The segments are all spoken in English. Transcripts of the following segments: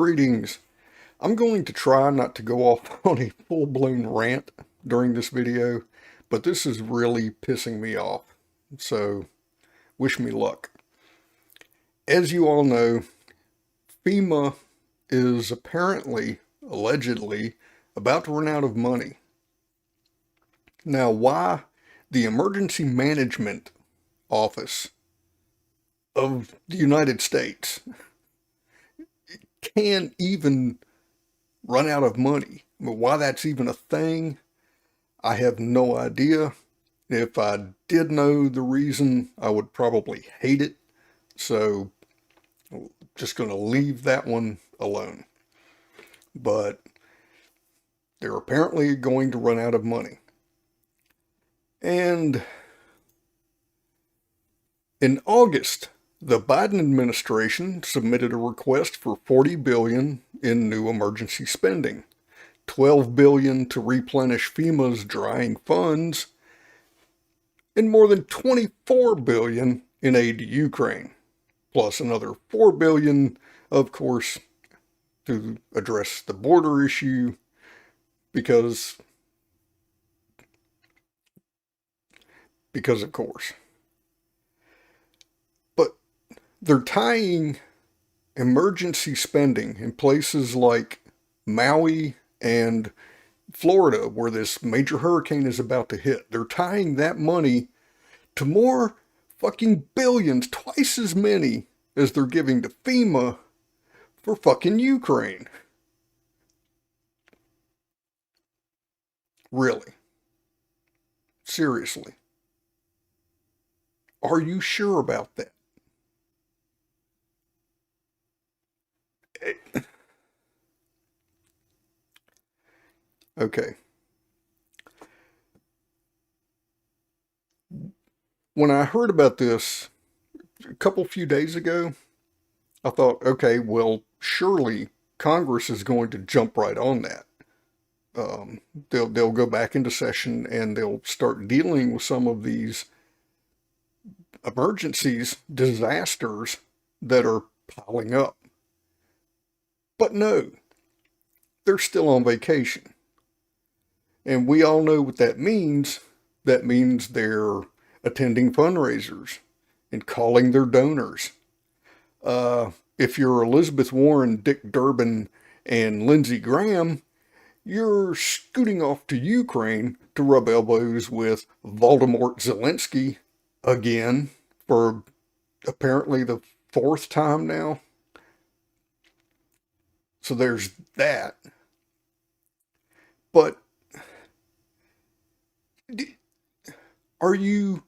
Greetings. I'm going to try not to go off on a full-blown rant during this video, but this is really pissing me off. So, wish me luck. As you all know, FEMA is apparently, allegedly, about to run out of money. Now, why the Emergency Management Office of the United States can even run out of money, but why that's even a thing, I have no idea. If I did know the reason, I would probably hate it. So, just going to leave that one alone. But they're apparently going to run out of money. And in August, the Biden administration submitted a request for $40 billion in new emergency spending, $12 billion to replenish FEMA's drying funds, and more than $24 billion in aid to Ukraine, plus another $4 billion, of course, to address the border issue, because of course. But they're tying emergency spending in places like Maui and Florida, where this major hurricane is about to hit. They're tying that money to more fucking billions, twice as many as they're giving to FEMA for fucking Ukraine. Really? Seriously? Are you sure about that? Okay. When I heard about this a few days ago, I thought, okay, well, surely Congress is going to jump right on that. They'll go back into session and they'll start dealing with some of these emergencies, disasters that are piling up. But no, they're still on vacation. And we all know what that means. That means they're attending fundraisers and calling their donors. If you're Elizabeth Warren, Dick Durbin, and Lindsey Graham, you're scooting off to Ukraine to rub elbows with Voldemort Zelensky again for apparently the fourth time now. So there's that. But are you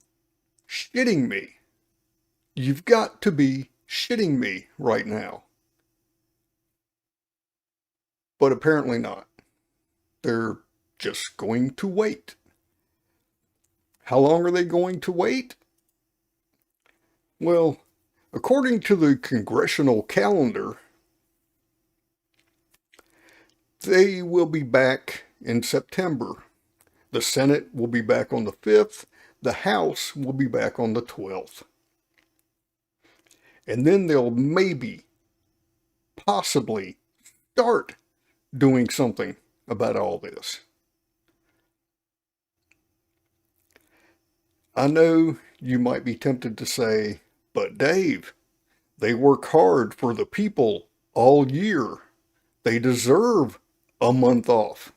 shitting me? You've got to be shitting me right now. But apparently not. They're just going to wait. How long are they going to wait? Well, according to the congressional calendar, they will be back in September. The Senate will be back on the 5th. The House will be back on the 12th. And then they'll maybe, possibly, start doing something about all this. I know you might be tempted to say, but Dave, they work hard for the people all year. They deserve a month off.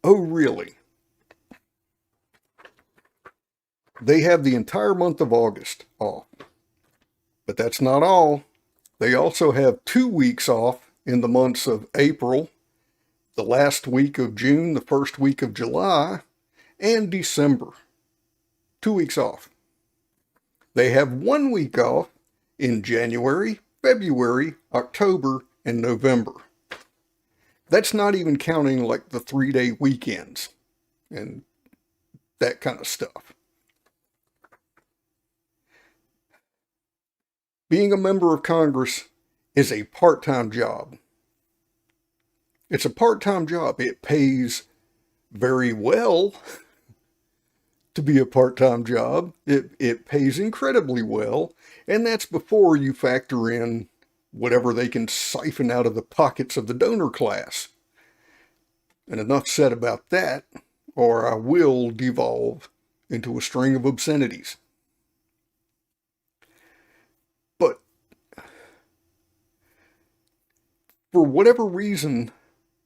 Oh, really? They have the entire month of August off. But that's not all. They also have 2 weeks off in the months of April, the last week of June, the first week of July, and December. 2 weeks off. They have 1 week off in January, February, October, and November. That's not even counting like the 3-day weekends and that kind of stuff. Being a member of Congress is a part-time job. It's a part-time job. It pays very well to be a part-time job. It pays incredibly well, and that's before you factor in whatever they can siphon out of the pockets of the donor class. And enough said about that, or I will devolve into a string of obscenities. But for whatever reason,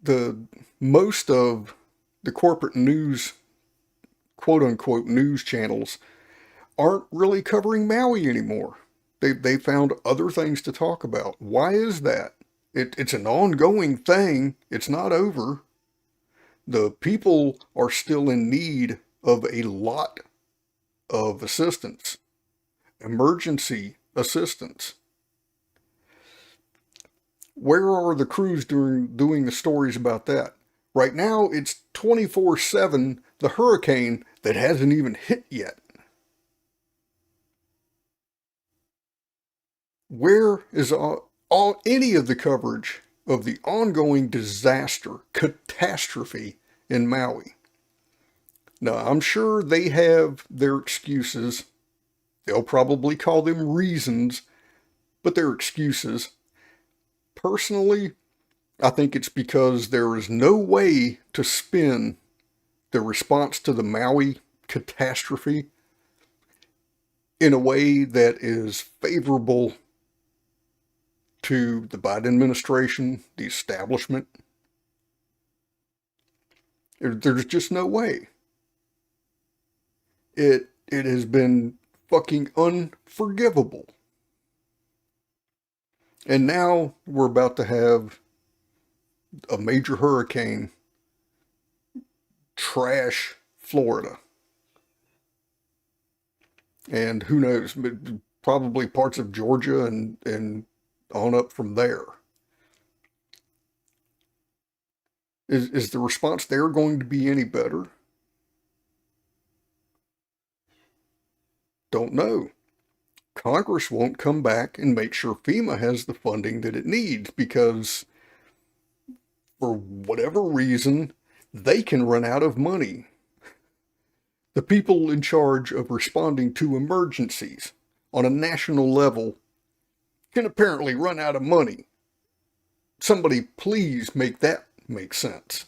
the most of the corporate news, quote unquote news channels, aren't really covering Maui anymore. They found other things to talk about. Why is that? It's an ongoing thing. It's not over. The people are still in need of a lot of assistance, emergency assistance. Where are the crews doing the stories about that? Right now, it's 24/7, the hurricane that hasn't even hit yet. Where is any of the coverage of the ongoing disaster, catastrophe in Maui? Now, I'm sure they have their excuses. They'll probably call them reasons, but they're excuses. Personally, I think it's because there is no way to spin the response to the Maui catastrophe in a way that is favorable to the Biden administration, the establishment. There's just no way. It has been fucking unforgivable. And now we're about to have a major hurricane trash Florida. And who knows, probably parts of Georgia and on up from there. Is the response there going to be any better? Don't know. Congress won't come back and make sure FEMA has the funding that it needs because for whatever reason, they can run out of money. The people in charge of responding to emergencies on a national level can apparently run out of money. Somebody please make that make sense.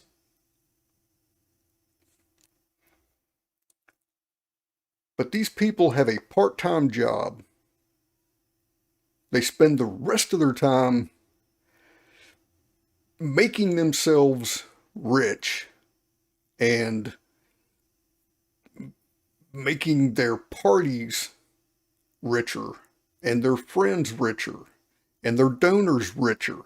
But these people have a part-time job. They spend the rest of their time making themselves rich and making their parties richer and their friends richer and their donors richer.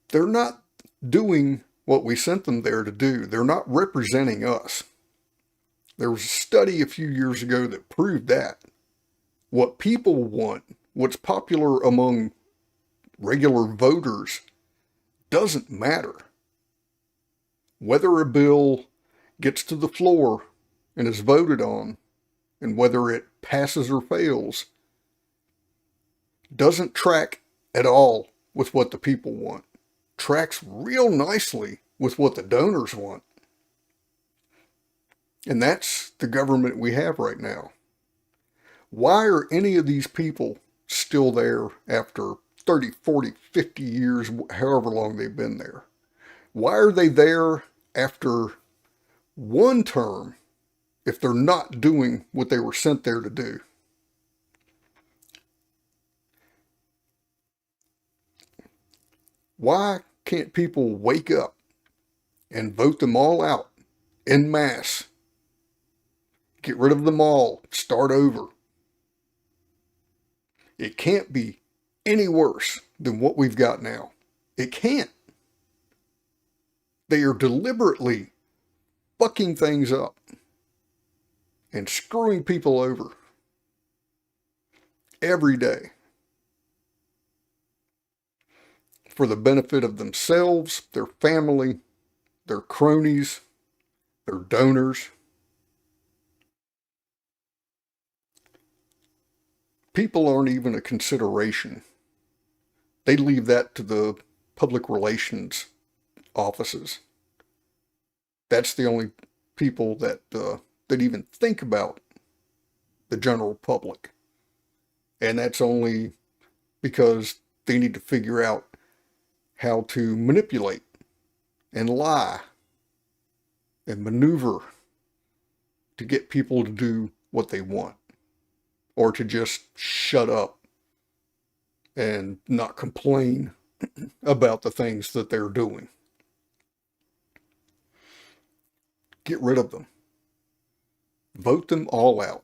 They're not doing what we sent them there to do. They're not representing us. There was a study a few years ago that proved that. What people want, what's popular among regular voters, doesn't matter. Whether a bill gets to the floor and is voted on, and whether it passes or fails, doesn't track at all with what the people want. Tracks real nicely with what the donors want. And that's the government we have right now. Why are any of these people still there after 30, 40, 50 years, however long they've been there? Why are they there after one term if they're not doing what they were sent there to do? Why can't people wake up and vote them all out en masse? Get rid of them all, start over. It can't be any worse than what we've got now. It can't. They are deliberately fucking things up and screwing people over every day for the benefit of themselves, their family, their cronies, their donors. People aren't even a consideration. They leave that to the public relations offices. That's the only people that even think about the general public. And that's only because they need to figure out how to manipulate and lie and maneuver to get people to do what they want, or to just shut up and not complain about the things that they're doing. Get rid of them. Vote them all out.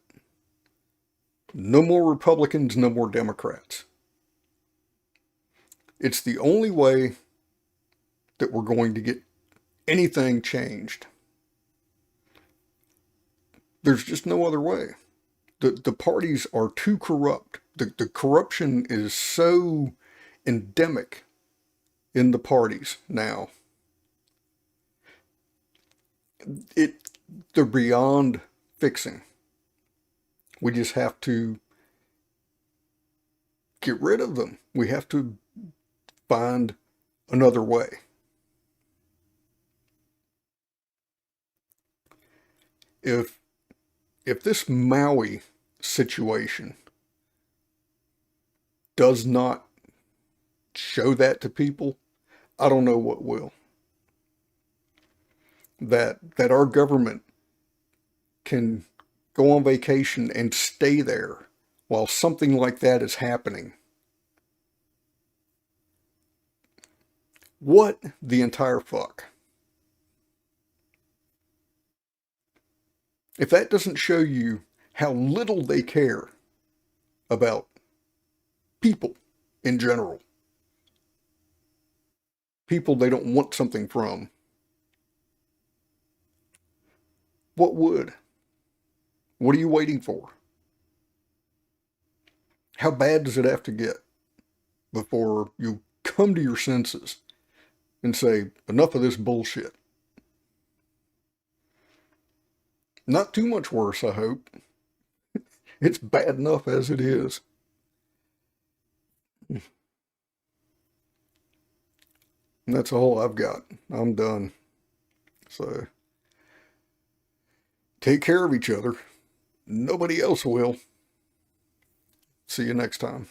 No more Republicans, no more Democrats. It's the only way that we're going to get anything changed. There's just no other way. The parties are too corrupt. The corruption is so endemic in the parties now. They're beyond fixing. We just have to get rid of them. We have to find another way. If this Maui situation does not show that to people, I don't know what will. That our government can go on vacation and stay there while something like that is happening. What the entire fuck? If that doesn't show you how little they care about people in general, people they don't want something from, what would? What are you waiting for? How bad does it have to get before you come to your senses and say, enough of this bullshit? Not too much worse, I hope. It's bad enough as it is. And that's all I've got. I'm done. So, take care of each other. Nobody else will. See you next time.